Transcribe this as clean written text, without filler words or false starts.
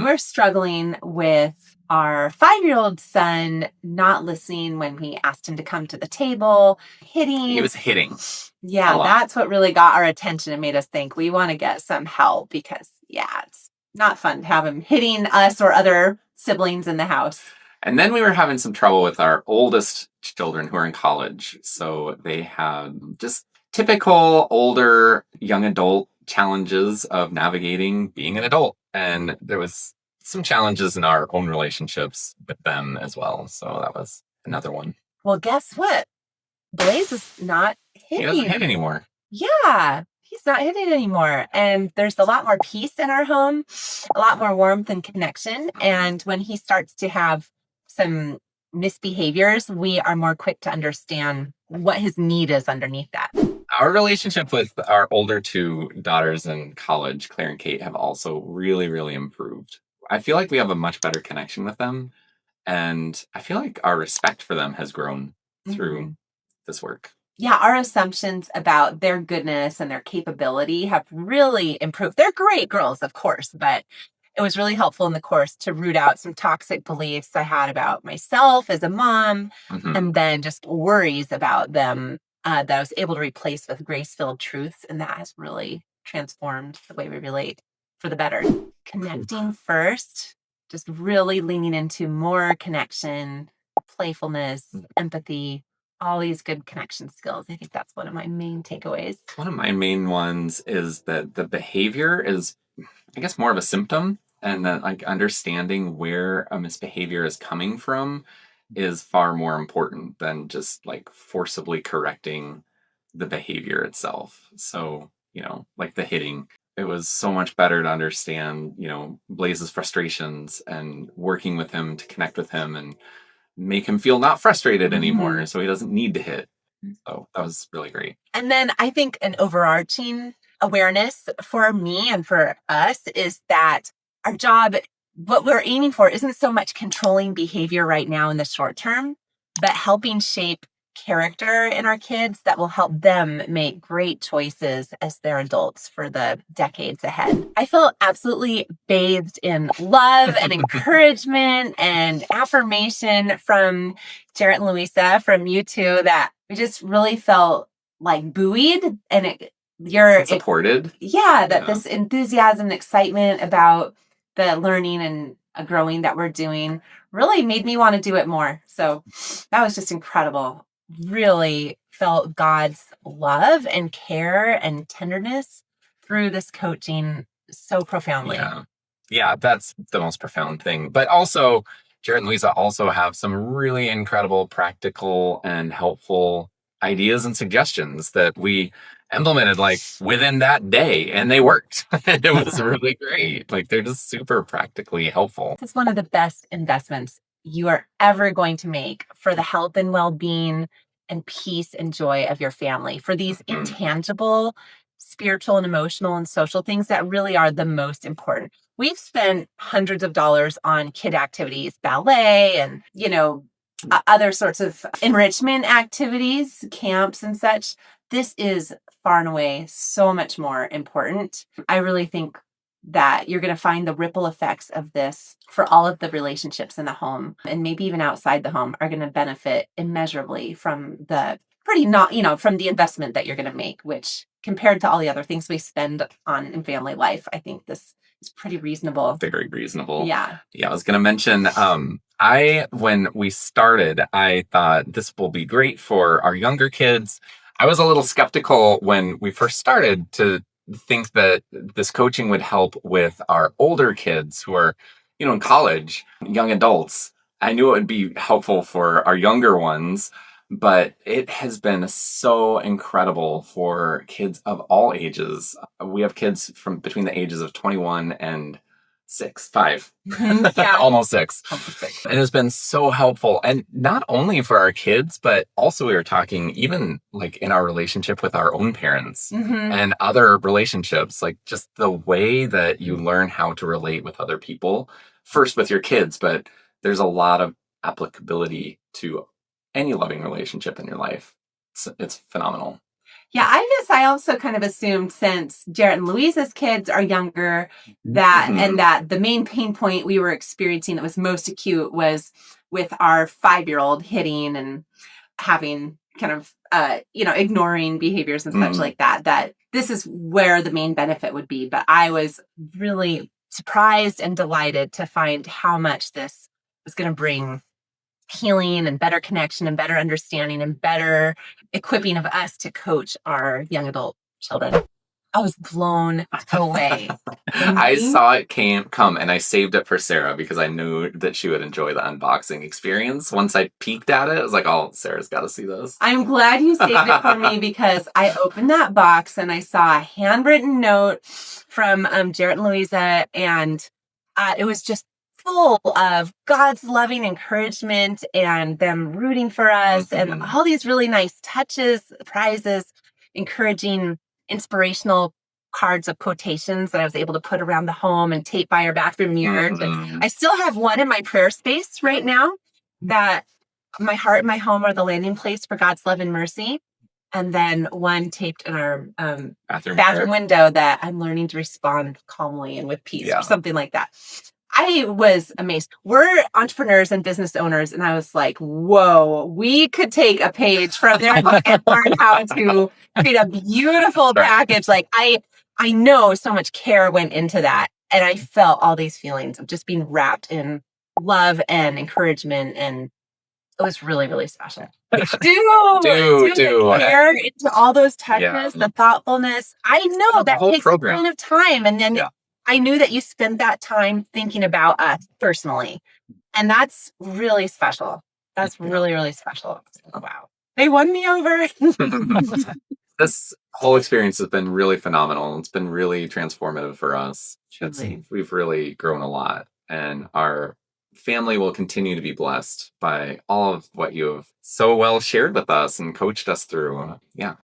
we're struggling with our 5-year-old son not listening when we asked him to come to the table, hitting. He was hitting. Yeah, that's what really got our attention and made us think we want to get some help because, it's not fun to have him hitting us or other siblings in the house. And then we were having some trouble with our oldest children who are in college. So they had just typical older young adult challenges of navigating being an adult. And there was some challenges in our own relationships with them as well. So that was another one. Well, guess what? Blaze is not hitting. He doesn't hit anymore. Yeah, he's not hitting anymore. And there's a lot more peace in our home, a lot more warmth and connection. And when he starts to have some misbehaviors, we are more quick to understand what his need is underneath that. Our relationship with our older two daughters in college, Claire and Kate, have also really, really improved. I feel like we have a much better connection with them. And I feel like our respect for them has grown through this work. Yeah, our assumptions about their goodness and their capability have really improved. They're great girls, of course, but it was really helpful in the course to root out some toxic beliefs I had about myself as a mom, and then just worries about them that I was able to replace with grace-filled truths. And that has really transformed the way we relate for the better. Connecting first, just really leaning into more connection, playfulness, empathy, all these good connection skills. I think that's one of my main takeaways. One of my main ones is that the behavior is, I guess, more of a symptom, and that like understanding where a misbehavior is coming from is far more important than just like forcibly correcting the behavior itself. So, like the hitting, it was so much better to understand, Blaze's frustrations and working with him to connect with him and make him feel not frustrated anymore so he doesn't need to hit. So that was really great. And then I think an overarching awareness for me and for us is that our job, what we're aiming for, isn't so much controlling behavior right now in the short term, but helping shape character in our kids that will help them make great choices as they're adults for the decades ahead. I felt absolutely bathed in love and encouragement and affirmation from Jarrett and Luisa, from you two, that we just really felt like buoyed and you're supported. This enthusiasm and excitement about the learning and growing that we're doing really made me want to do it more. So that was just incredible. Really felt God's love and care and tenderness through this coaching so profoundly. Yeah, that's the most profound thing. But also, Jarrett and Luisa also have some really incredible, practical, and helpful ideas and suggestions that we implemented like within that day, and they worked. It was really great. Like, they're just super practically helpful. It's one of the best investments you are ever going to make for the health and well-being and peace and joy of your family, for these intangible spiritual and emotional and social things that really are the most important. We've spent hundreds of dollars on kid activities, ballet, and, other sorts of enrichment activities, camps and such. This is far and away so much more important. I really think that you're going to find the ripple effects of this for all of the relationships in the home, and maybe even outside the home, are going to benefit immeasurably from the from the investment that you're going to make, which compared to all the other things we spend on in family life, I think this is pretty reasonable. Very reasonable. Yeah. I was going to mention, when we started, I thought this will be great for our younger kids. I was a little skeptical when we first started to think that this coaching would help with our older kids who are, in college, young adults. I knew it would be helpful for our younger ones, but it has been so incredible for kids of all ages. We have kids from between the ages of 21 and 5. Almost 6. And it's been so helpful. And not only for our kids, but also we were talking even like in our relationship with our own parents and other relationships, like just the way that you learn how to relate with other people, first with your kids, but there's a lot of applicability to any loving relationship in your life. It's phenomenal. Yeah, I guess I also kind of assumed since Jarrett and Luisa's kids are younger that and that the main pain point we were experiencing that was most acute was with our 5-year-old hitting and having kind of ignoring behaviors and such like that, that this is where the main benefit would be. But I was really surprised and delighted to find how much this was going to bring healing and better connection and better understanding and better equipping of us to coach our young adult children. I was blown away. I saw it come and I saved it for Sarah because I knew that she would enjoy the unboxing experience. Once I peeked at it, I was like, oh, Sarah's got to see this. I'm glad you saved it for me because I opened that box and I saw a handwritten note from Jarrett and Luisa, and it was just full of God's loving encouragement and them rooting for us and all these really nice touches, prizes, encouraging, inspirational cards of quotations that I was able to put around the home and tape by our bathroom mirrors. And I still have one in my prayer space right now that my heart and my home are the landing place for God's love and mercy. And then one taped in our bathroom window that I'm learning to respond calmly and with peace or something like that. I was amazed. We're entrepreneurs and business owners. And I was like, whoa, we could take a page from their book and learn how to create a beautiful package. Like I know so much care went into that. And I felt all these feelings of just being wrapped in love and encouragement. And it was really, really special. Do care into all those touches, the thoughtfulness. I know that takes a ton of time. And then I knew that you spent that time thinking about us personally. And that's really special. That's really, really special. Wow. They won me over. This whole experience has been really phenomenal. It's been really transformative for us. We've really grown a lot. And our family will continue to be blessed by all of what you have so well shared with us and coached us through. Yeah.